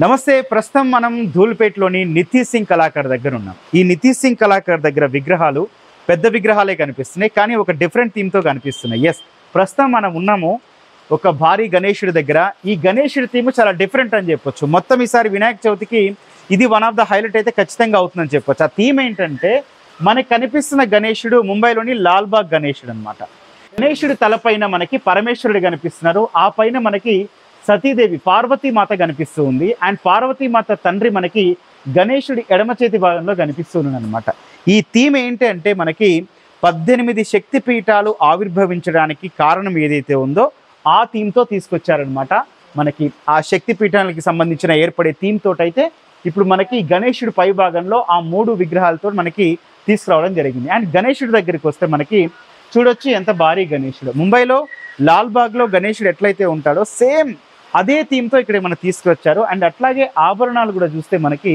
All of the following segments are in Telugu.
నమస్తే. ప్రస్తుతం మనం ధూల్పేటలోని నితీష్ సింగ్ కళాకార్ దగ్గర ఉన్నాం. ఈ నితీష్ సింగ్ కళాకార్ దగ్గర విగ్రహాలు పెద్ద విగ్రహాలే కనిపిస్తున్నాయి, కానీ ఒక డిఫరెంట్ థీమ్తో కనిపిస్తున్నాయి. ఎస్, ప్రస్తుతం మనం ఉన్నాము ఒక భారీ గణేశుడి దగ్గర. ఈ గణేశుడి థీమ్ చాలా డిఫరెంట్ అని చెప్పొచ్చు. మొత్తం ఈసారి వినాయక చవితికి ఇది వన్ ఆఫ్ ద హైలైట్ అయితే ఖచ్చితంగా అవుతుందని చెప్పొచ్చు. ఆ థీమ్ ఏంటంటే, మనకి కనిపిస్తున్న గణేశుడు ముంబైలోని లాల్బాగ్ గణేశుడు అనమాట. గణేశుడి తలపైన మనకి పరమేశ్వరుడు కనిపిస్తున్నారు. ఆ పైన మనకి సతీదేవి పార్వతీమాత కనిపిస్తూ ఉంది. అండ్ పార్వతీమాత తండ్రి మనకి గణేశుడి ఎడమ చేతి భాగంలో కనిపిస్తుంది అనమాట. ఈ థీమ్ ఏంటి అంటే, మనకి 18 శక్తి పీఠాలు ఆవిర్భవించడానికి కారణం ఏదైతే ఉందో ఆ థీమ్తో తీసుకొచ్చారనమాట. మనకి ఆ శక్తి పీఠాలకి సంబంధించిన ఏర్పడే థీమ్ తోటైతే ఇప్పుడు మనకి గణేశుడి పై భాగంలో ఆ 3 విగ్రహాలతో మనకి తీసుకురావడం జరిగింది. అండ్ గణేశుడి దగ్గరికి వస్తే మనకి చూడొచ్చు ఎంత భారీ గణేశుడు. ముంబైలో లాల్బాగ్లో గణేశుడు ఎట్లయితే ఉంటాడో సేమ్ అదే థీమ్తో ఇక్కడ మనం తీసుకొచ్చారు. అండ్ అట్లాగే ఆభరణాలు కూడా చూస్తే మనకి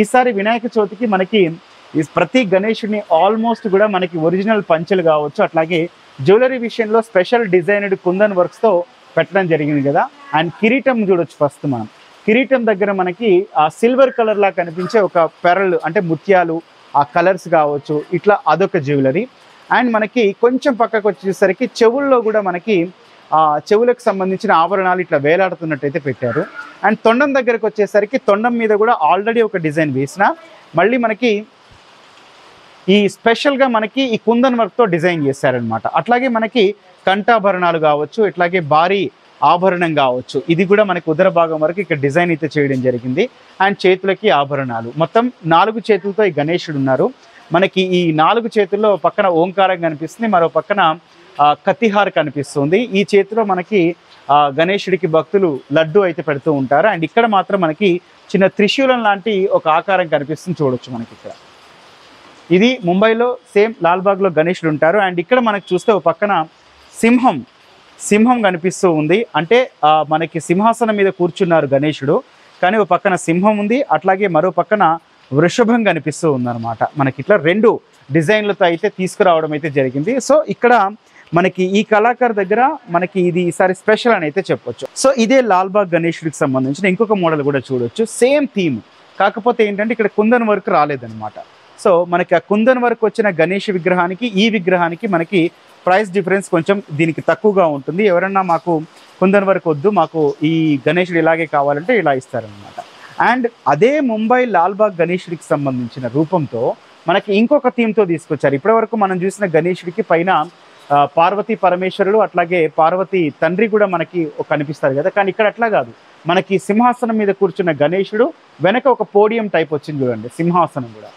ఈసారి వినాయక చవితికి మనకి ప్రతి గణేశుడిని ఆల్మోస్ట్ కూడా మనకి ఒరిజినల్ పంచెలు కావచ్చు, అట్లాగే జ్యువెలరీ విషయంలో స్పెషల్ డిజైన్డ్ కుందన్ వర్క్స్తో పెట్టడం జరిగింది కదా. అండ్ కిరీటం చూడొచ్చు. ఫస్ట్ మనం కిరీటం దగ్గర మనకి ఆ సిల్వర్ కలర్లా కనిపించే ఒక పెరల్ అంటే ముత్యాలు, ఆ కలర్స్ కావచ్చు, ఇట్లా అదొక జ్యువెలరీ. అండ్ మనకి కొంచెం పక్కకు వచ్చేసరికి చెవుల్లో కూడా మనకి చెవులకు సంబంధించిన ఆభరణాలు ఇట్లా వేలాడుతున్నట్టయితే పెట్టారు. అండ్ తొండం దగ్గరకు వచ్చేసరికి తొండం మీద కూడా ఆల్రెడీ ఒక డిజైన్ వేసిన మళ్ళీ మనకి ఈ స్పెషల్గా మనకి ఈ కుందన్ వర్క్తో డిజైన్ చేశారనమాట. అట్లాగే మనకి కంఠాభరణాలు కావచ్చు, ఇట్లాగే భారీ ఆభరణం కావచ్చు, ఇది కూడా మనకి ఉదర భాగం వరకు ఇక్కడ డిజైన్ అయితే చేయడం జరిగింది. అండ్ చేతులకి ఆభరణాలు, మొత్తం 4 చేతులతో ఈ గణేశుడు ఉన్నారు. మనకి ఈ 4 చేతుల్లో పక్కన ఓంకారం కనిపిస్తుంది, మరో పక్కన కతిహార్ కనిపిస్తుంది. ఈ చేతిలో మనకి గణేశుడికి భక్తులు లడ్డు అయితే పెడుతూ ఉంటారు. అండ్ ఇక్కడ మాత్రం మనకి చిన్న త్రిశూలం లాంటి ఒక ఆకారం కనిపిస్తుంది, చూడొచ్చు మనకి ఇక్కడ. ఇది ముంబైలో సేమ్ లాల్బాగ్లో గణేశుడు ఉంటారు. అండ్ ఇక్కడ మనకి చూస్తే ఒక పక్కన సింహం కనిపిస్తూ ఉంది. అంటే మనకి సింహాసనం మీద కూర్చున్నారు గణేశుడు, కానీ ఒక పక్కన సింహం ఉంది, అట్లాగే మరో పక్కన వృషభం కనిపిస్తూ ఉందన్నమాట. మనకి ఇట్లా 2 డిజైన్లతో అయితే తీసుకురావడం అయితే జరిగింది. సో ఇక్కడ మనకి ఈ కళాకారు దగ్గర మనకి ఇది ఈసారి స్పెషల్ అని అయితే చెప్పొచ్చు. సో ఇదే లాల్బాగ్ గణేశుడికి సంబంధించిన ఇంకొక మోడల్ కూడా చూడొచ్చు. సేమ్ థీమ్, కాకపోతే ఏంటంటే ఇక్కడ కుందన్ వర్క్ రాలేదన్నమాట. సో మనకి ఆ కుందన్ వర్క్ వచ్చిన గణేష్ విగ్రహానికి ఈ విగ్రహానికి మనకి ప్రైస్ డిఫరెన్స్ కొంచెం దీనికి తక్కువగా ఉంటుంది. ఎవరన్నా మాకు కుందన్ వర్క్ వద్దు, మాకు ఈ గణేశుడు ఇలాగే కావాలంటే ఇలా ఇస్తారనమాట. అండ్ అదే ముంబై లాల్బాగ్ గణేశుడికి సంబంధించిన రూపంతో మనకి ఇంకొక థీమ్తో తీసుకొచ్చారు. ఇప్పటివరకు మనం చూసిన గణేశుడికి పైన పార్వతీ పరమేశ్వరుడు అట్లాగే పార్వతీ తండ్రి కూడా మనకి కనిపిస్తారు కదా, కానీ ఇక్కడ అట్లా కాదు. మనకి సింహాసనం మీద కూర్చున్న గణేశుడు వెనక ఒక పోడియం టైప్ వచ్చింది చూడండి. సింహాసనం కూడా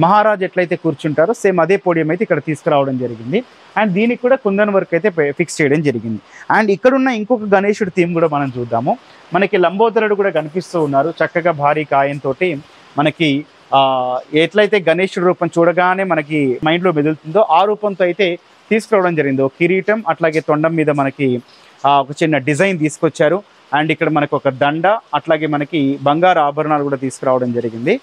మహారాజ్ ఎట్లయితే కూర్చుంటారో సేమ్ అదే పోడియం అయితే ఇక్కడ తీసుకురావడం జరిగింది. అండ్ దీనికి కూడా కుందన్ వర్క్ అయితే ఫిక్స్ చేయడం జరిగింది. అండ్ ఇక్కడున్న ఇంకొక గణేశుడి థీమ్ కూడా మనం చూద్దాము. మనకి లంబోదరుడు కూడా కనిపిస్తూ ఉన్నారు, చక్కగా భారీ కాయంతో. మనకి ఎట్లయితే గణేశుడి రూపం చూడగానే మనకి మైండ్లో మెదులుతుందో ఆ రూపంతో అయితే తీసుకురావడం జరిగింది. ఒక కిరీటం అట్లాగే తొండం మీద మనకి ఒక చిన్న డిజైన్ తీసుకొచ్చారు. అండ్ ఇక్కడ మనకు ఒక దండ, అట్లాగే మనకి బంగారు ఆభరణాలు కూడా తీసుకురావడం జరిగింది.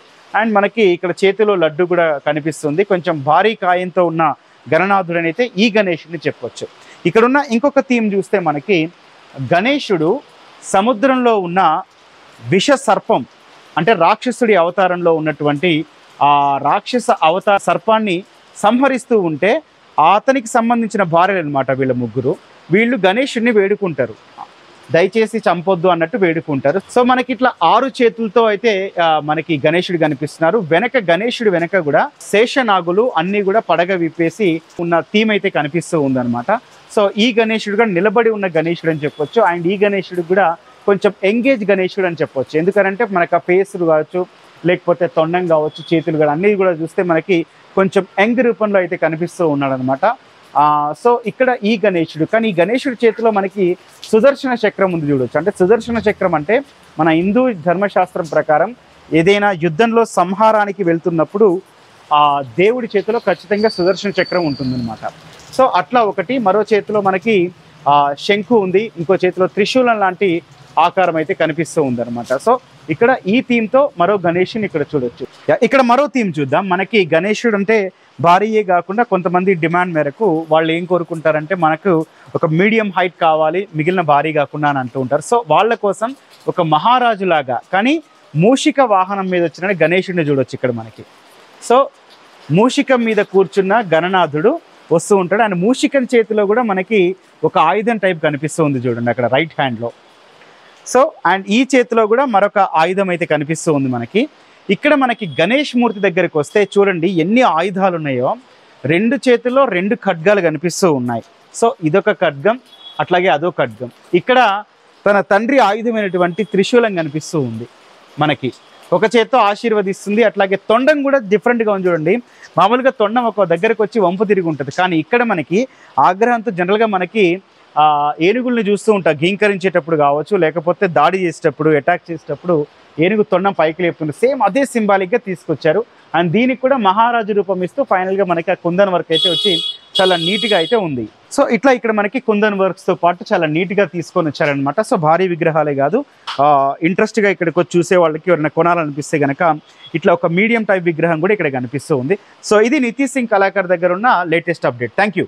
అండ్ మనకి ఇక్కడ చేతిలో లడ్డు కూడా కనిపిస్తుంది. కొంచెం భారీ కాయంతో ఉన్న గణనాథుడని అయితే ఈ గణేశుడిని చెప్పొచ్చు. ఇక్కడున్న ఇంకొక థీమ్ చూస్తే మనకి గణేశుడు సముద్రంలో ఉన్న విష సర్పం అంటే రాక్షసుడి అవతారంలో ఉన్నటువంటి ఆ రాక్షస అవతార సర్పాన్ని సంహరిస్తూ ఉంటే అతనికి సంబంధించిన భార్యలు అనమాట వీళ్ళ ముగ్గురు. వీళ్ళు గణేశుడిని వేడుకుంటారు, దయచేసి చంపొద్దు అన్నట్టు వేడుకుంటారు. సో మనకి ఇట్లా 6 చేతులతో అయితే మనకి గణేశుడు కనిపిస్తున్నారు. వెనక గణేశుడు వెనక కూడా శేషనాగులు అన్నీ కూడా పడగ విప్పేసి ఉన్న థీమ్ అయితే కనిపిస్తూ ఉందన్నమాట. సో ఈ గణేశుడు కూడా నిలబడి ఉన్న గణేశుడు అని చెప్పొచ్చు. అండ్ ఈ గణేశుడు కూడా కొంచెం ఎంగేజ్ గణేశుడు అని చెప్పొచ్చు. ఎందుకంటే మనకు ఆ ఫేసులు కావచ్చు, లేకపోతే తొండం కావచ్చు, చేతులు కూడా అన్నీ కూడా చూస్తే మనకి కొంచెం యంగ్ రూపంలో అయితే కనిపిస్తూ ఉన్నాడు అనమాట. సో ఇక్కడ ఈ గణేశుడు, కానీ ఈ గణేశుడి చేతిలో మనకి సుదర్శన చక్రం ఉంది చూడొచ్చు. అంటే సుదర్శన చక్రం అంటే మన హిందూ ధర్మశాస్త్రం ప్రకారం ఏదైనా యుద్ధంలో సంహారానికి వెళ్తున్నప్పుడు ఆ దేవుడి చేతిలో ఖచ్చితంగా సుదర్శన చక్రం ఉంటుందన్నమాట. సో అట్లా ఒకటి, మరో చేతిలో మనకి శంఖు ఉంది, ఇంకో చేతిలో త్రిశూలం లాంటి ఆకారం అయితే కనిపిస్తూ ఉందన్నమాట. సో ఇక్కడ ఈ థీమ్తో మరో గణేశుని ఇక్కడ చూడొచ్చు. ఇక్కడ మరో థీమ్ చూద్దాం. మనకి గణేశుడు అంటే భారీయే కాకుండా కొంతమంది డిమాండ్ మేరకు వాళ్ళు ఏం కోరుకుంటారంటే మనకు ఒక మీడియం హైట్ కావాలి, మిగిలిన భారీ కాకుండా అని అంటూ ఉంటారు. సో వాళ్ళ కోసం ఒక మహారాజులాగా కానీ మూషిక వాహనం మీద వచ్చిన గణేశుడిని చూడొచ్చు ఇక్కడ మనకి. సో మూషికం మీద కూర్చున్న గణనాథుడు వస్తూ ఉంటాడు. అండ్ మూషికం చేతిలో కూడా మనకి ఒక ఆయుధం టైప్ కనిపిస్తుంది చూడండి అక్కడ రైట్ హ్యాండ్లో. సో అండ్ ఈ చేతిలో కూడా మరొక ఆయుధం అయితే కనిపిస్తూ ఉంది మనకి. ఇక్కడ మనకి గణేష్ మూర్తి దగ్గరికి వస్తే చూడండి ఎన్ని ఆయుధాలు ఉన్నాయో. 2 చేతుల్లో 2 ఖడ్గాలు కనిపిస్తూ ఉన్నాయి. సో ఇదొక ఖడ్గం, అట్లాగే అదో ఖడ్గం. ఇక్కడ తన తండ్రి ఆయుధమైనటువంటి త్రిశూలం కనిపిస్తూ ఉంది మనకి. ఒక చేత్తో ఆశీర్వదిస్తుంది. అట్లాగే తొండం కూడా డిఫరెంట్గా ఉంది చూడండి. మామూలుగా తొండం ఒక దగ్గరకు వచ్చి వంపు తిరిగి ఉంటుంది, కానీ ఇక్కడ మనకి ఆగ్రహంతో జనరల్గా మనకి ఏనుగుల్ని చూస్తూ ఉంటాం ఘీంకరించేటప్పుడు కావచ్చు, లేకపోతే దాడి చేసేటప్పుడు అటాక్ చేసేటప్పుడు ఏనుగు తొండం పైకి లేపుతుంది. సేమ్ అదే సింబాలిక్గా తీసుకొచ్చారు. అండ్ దీనికి కూడా మహారాజు రూపం ఇస్తూ ఫైనల్గా మనకి ఆ కుందన్ వర్క్ అయితే వచ్చి చాలా నీట్గా అయితే ఉంది. సో ఇట్లా ఇక్కడ మనకి కుందన్ వర్క్స్తో పాటు చాలా నీట్గా తీసుకొని వచ్చారనమాట. సో భారీ విగ్రహాలే కాదు, ఇంట్రెస్ట్గా ఇక్కడికి వచ్చి చూసే వాళ్ళకి ఎవరైనా కొనాలనిపిస్తే కనుక ఇట్లా ఒక మీడియం టైప్ విగ్రహం కూడా ఇక్కడ కనిపిస్తూ ఉంది. సో ఇది నితీష్ సింగ్ కళాకార్ దగ్గర ఉన్న లేటెస్ట్ అప్డేట్. Thank you.